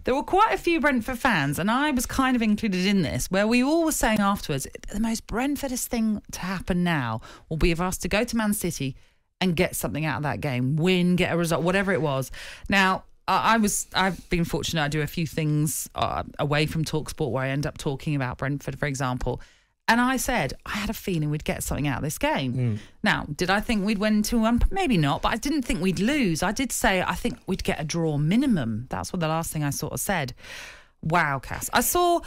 There were quite a few Brentford fans, and I was kind of included in this, where we all were saying afterwards, the most Brentfordist thing to happen now will be for us to go to Man City and get something out of that game, win, get a result, whatever it was. Now, I've been fortunate. I do a few things away from talkSPORT where I end up talking about Brentford, for example. And I said, I had a feeling we'd get something out of this game. Now, did I think we'd win 2-1? Maybe not, but I didn't think we'd lose. I did say I think we'd get a draw minimum. That's what the last thing I sort of said. Wow, Cass. I saw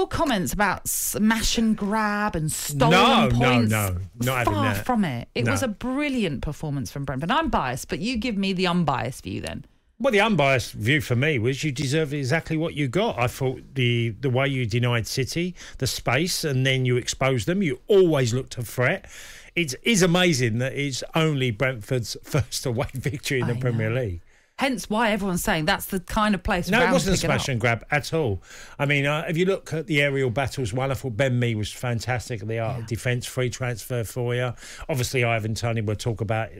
comments about smash and grab and stolen points. No, not having that. Far from it. It was a brilliant performance from Brentford. I'm biased, but you give me the unbiased view then. Well, the unbiased view for me was you deserved exactly what you got. I thought the way you denied City the space and then you exposed them, you always looked a threat. It is amazing that it's only Brentford's first away victory in the Premier League. Hence why everyone's saying that's the kind of place. No, it wasn't a smash and grab at all. I mean, if you look at the aerial battles, I thought Ben Mee was fantastic at the art of defence, free transfer for you. Obviously, Ivan Toney we'll talk about,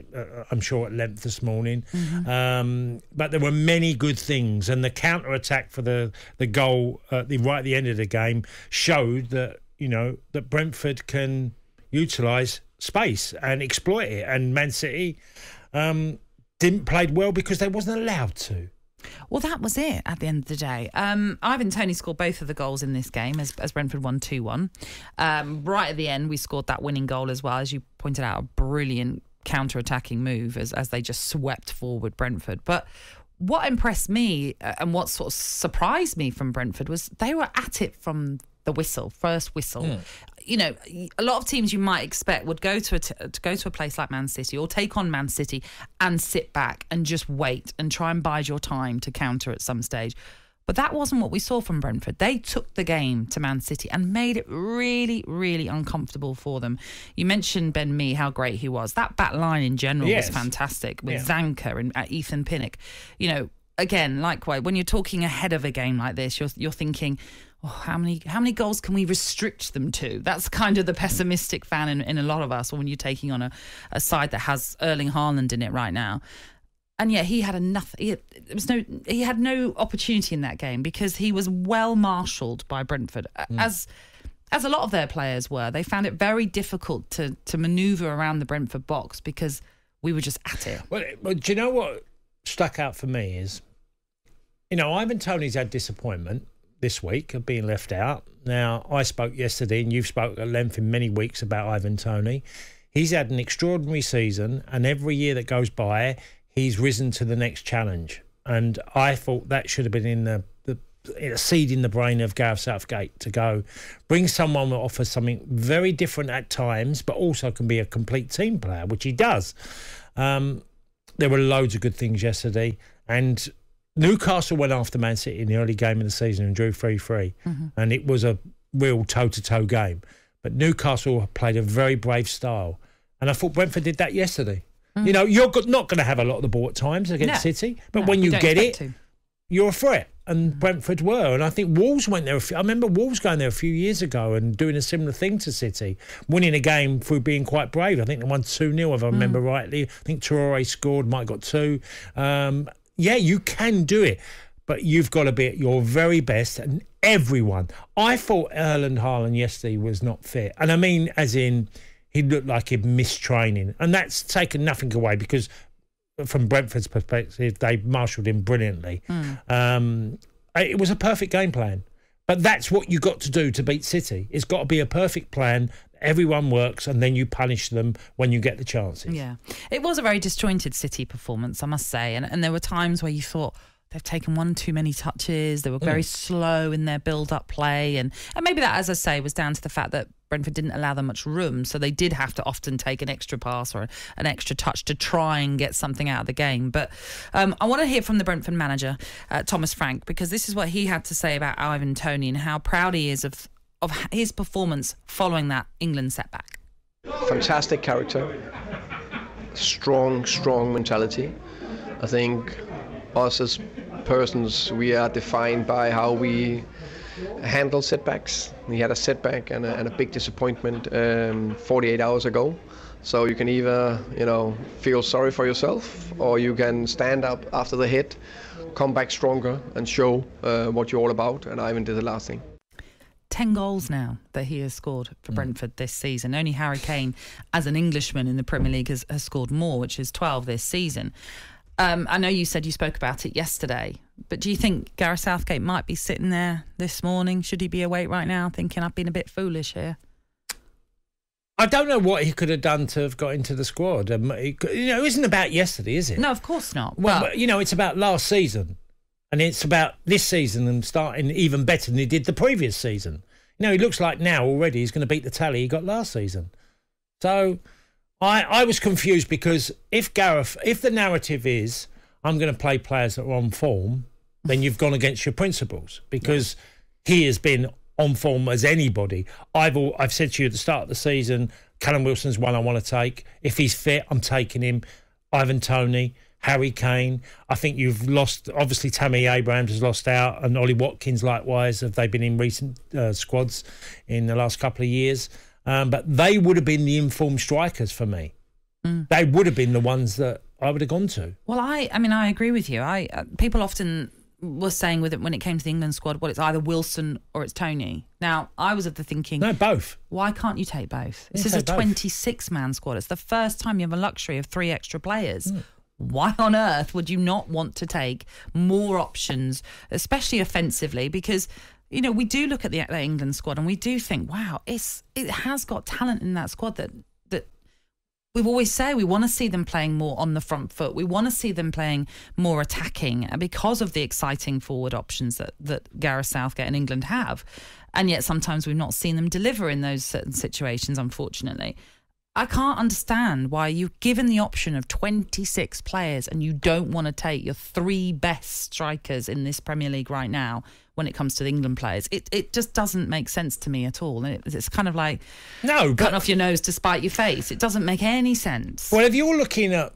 I'm sure, at length this morning. But there were many good things, and the counter-attack for the goal right at the end of the game showed that, that Brentford can utilise space and exploit it. And Man City didn't play well because they wasn't allowed to. Well, that was it at the end of the day. Ivan Toney scored both of the goals in this game as Brentford won 2-1. Right at the end, we scored that winning goal as well. As you pointed out, a brilliant counter-attacking move as they just swept forward Brentford. But what impressed me and what sort of surprised me from Brentford was they were at it from the first whistle. A lot of teams you might expect would go to a place like Man City or take on Man City and sit back and just wait and try and bide your time to counter at some stage. But that wasn't what we saw from Brentford. They took the game to Man City and made it really, really uncomfortable for them. You mentioned Ben Mee, how great he was. That back line in general was fantastic with Zanka and Ethan Pinnock. Again, likewise, when you're talking ahead of a game like this, you're thinking, how many goals can we restrict them to? That's kind of the pessimistic fan in a lot of us when you're taking on a side that has Erling Haaland in it right now. And yet he had he had no opportunity in that game because he was well marshalled by Brentford, as a lot of their players were. They found it very difficult to manoeuvre around the Brentford box because we were just at it. Well, do you know what stuck out for me is, Ivan Toney's had disappointment this week of being left out. Now, I spoke yesterday and you've spoke at length in many weeks about Ivan Toney. He's had an extraordinary season, and every year that goes by, he's risen to the next challenge. And I thought that should have been in a seed in the brain of Gareth Southgate to go bring someone that offers something very different at times, but also can be a complete team player, which he does. There were loads of good things yesterday, and Newcastle went after Man City in the early game of the season and drew 3-3, and it was a real toe-to-toe game. But Newcastle played a very brave style, and I thought Brentford did that yesterday. You're not going to have a lot of the ball at times against City, but when you get it, you're a threat, and Brentford were. And I think Wolves went there. I remember Wolves going there a few years ago and doing a similar thing to City, winning a game through being quite brave. I think they won 2-0, if I remember rightly. I think Traore scored, Mike got 2. Yeah, you can do it, but you've got to be at your very best. And everyone, I thought Erling Haaland yesterday was not fit. And I mean, as in, he looked like he'd missed training. And that's taken nothing away because from Brentford's perspective, they marshalled him brilliantly. It was a perfect game plan. But that's what you got to do to beat City. It's got to be a perfect plan. Everyone works, and then you punish them when you get the chances. Yeah. It was a very disjointed City performance, I must say. And there were times where you thought they've taken one too many touches. They were very slow in their build-up play. And maybe that, as I say, was down to the fact that Brentford didn't allow them much room, so they did have to often take an extra pass or an extra touch to try and get something out of the game. But I want to hear from the Brentford manager, Thomas Frank, because this is what he had to say about Ivan Toney and how proud he is of his performance following that England setback. Fantastic character, strong mentality. I think us as persons, we are defined by how we handle setbacks. He had a setback and a big disappointment 48 hours ago. So you can either, feel sorry for yourself, or you can stand up after the hit, come back stronger and show what you're all about. And Ivan did the last thing. 10 goals now that he has scored for Brentford this season. Only Harry Kane, as an Englishman in the Premier League, has scored more, which is 12 this season. I know you said you spoke about it yesterday, but do you think Gareth Southgate might be sitting there this morning, should he be awake right now, thinking, I've been a bit foolish here? I don't know what he could have done to have got into the squad. It isn't about yesterday, is it? No, of course not. Well, it's about last season. And it's about this season and starting even better than he did the previous season. He looks like now already he's going to beat the tally he got last season. So I was confused because if the narrative is I'm going to play players that are on form, then you've gone against your principles because he has been on form as anybody. I've said to you at the start of the season, Callum Wilson's one I want to take. If he's fit, I'm taking him. Ivan Toney, Harry Kane. I think you've lost, obviously Tammy Abrahams has lost out, and Ollie Watkins likewise. Have they been in recent squads in the last couple of years? But they would have been the informed strikers for me. They would have been the ones that I would have gone to. Well, I agree with you. People often were saying with it when it came to the England squad, well, it's either Wilson or it's Toney. Now, I was of the thinking... No, both. Why can't you take both? This is a 26-man squad. It's the first time you have a luxury of 3 extra players. Why on earth would you not want to take more options, especially offensively? Because, we do look at the England squad and we do think, wow, it has got talent in that squad that we've always said we want to see them playing more on the front foot. We want to see them playing more attacking because of the exciting forward options that Gareth Southgate and England have. And yet sometimes we've not seen them deliver in those certain situations, unfortunately. I can't understand why you've given the option of 26 players and you don't want to take your 3 best strikers in this Premier League right now when it comes to the England players. It just doesn't make sense to me at all. And it's kind of like cutting off your nose to spite your face. It doesn't make any sense. Well, if you're looking at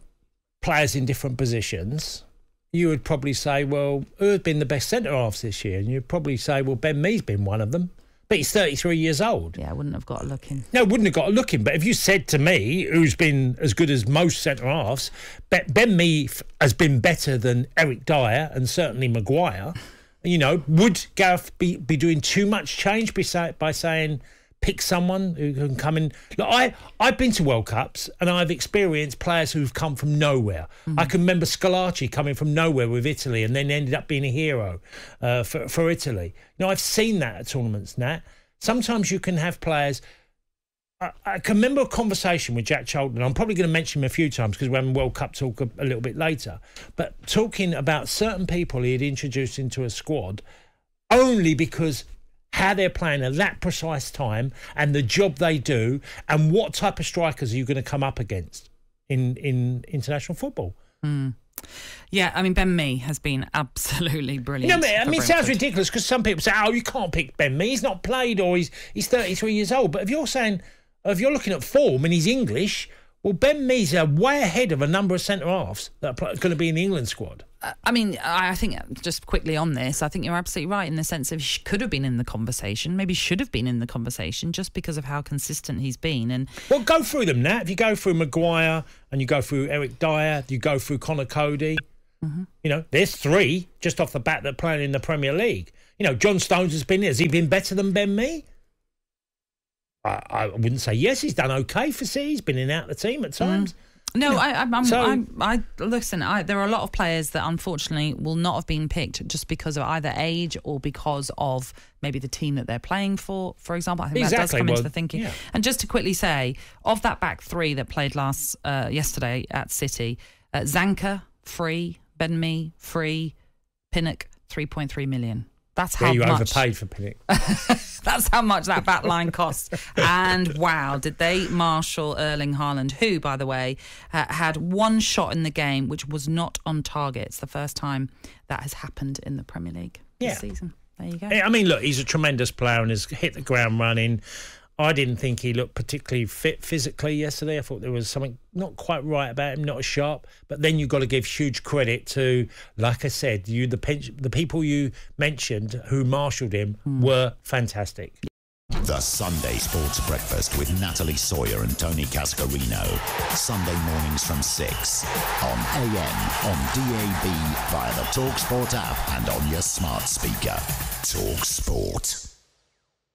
players in different positions, you would probably say, well, who have been the best centre-halves this year? And you'd probably say, well, Ben Mee's been one of them. But he's 33 years old. Yeah, I wouldn't have got a look in. No, wouldn't have got a look in. But if you said to me, who's been as good as most centre-halves, Ben Mee has been better than Eric Dyer and certainly Maguire. Would Gareth be doing too much change by saying pick someone who can come in? Look, I've been to World Cups and I've experienced players who've come from nowhere. I can remember Scolacci coming from nowhere with Italy and then ended up being a hero for Italy. I've seen that at tournaments, Nat. Sometimes you can have players... I can remember a conversation with Jack Charlton. I'm probably going to mention him a few times because we're having World Cup talk a little bit later. But talking about certain people he had introduced into a squad only because how they're playing at that precise time and the job they do and what type of strikers are you going to come up against in international football. Yeah, Ben Mee has been absolutely brilliant. It sounds ridiculous because some people say, oh, you can't pick Ben Mee. He's not played or he's 33 years old. But if you're looking at form and he's English, well, Ben Mee's way ahead of a number of centre-halves that are going to be in the England squad. I think, just quickly on this, I think you're absolutely right in the sense of he could have been in the conversation, maybe should have been in the conversation just because of how consistent he's been. Well, go through them, Nat. If you go through Maguire and you go through Eric Dyer, you go through Connor Cody, there's 3 just off the bat that are playing in the Premier League. John Stones has been here. Has he been better than Ben Mee? I wouldn't say yes. He's done okay for City. He's been in and out of the team at times. No, listen. There are a lot of players that unfortunately will not have been picked just because of either age or because of maybe the team that they're playing for example. I think that does come into the thinking. Yeah. And just to quickly say, of that back 3 that played yesterday at City, Zanka, free, Ben Mee, free, Pinnock, 3.3 million. That's how you much overpaid for Pinnock. That's how much that back line costs. And wow, did they marshal Erling Haaland, who, by the way, had 1 shot in the game, which was not on target. It's the first time that has happened in the Premier League this season. There you go. Look, he's a tremendous player and has hit the ground running. I didn't think he looked particularly fit physically yesterday. I thought there was something not quite right about him, not as sharp. But then you've got to give huge credit to, like I said, the people you mentioned who marshalled him were fantastic. The Sunday Sports Breakfast with Natalie Sawyer and Tony Cascarino. Sunday mornings from 6 on AM, on DAB, via the talkSPORT app and on your smart speaker. talkSPORT.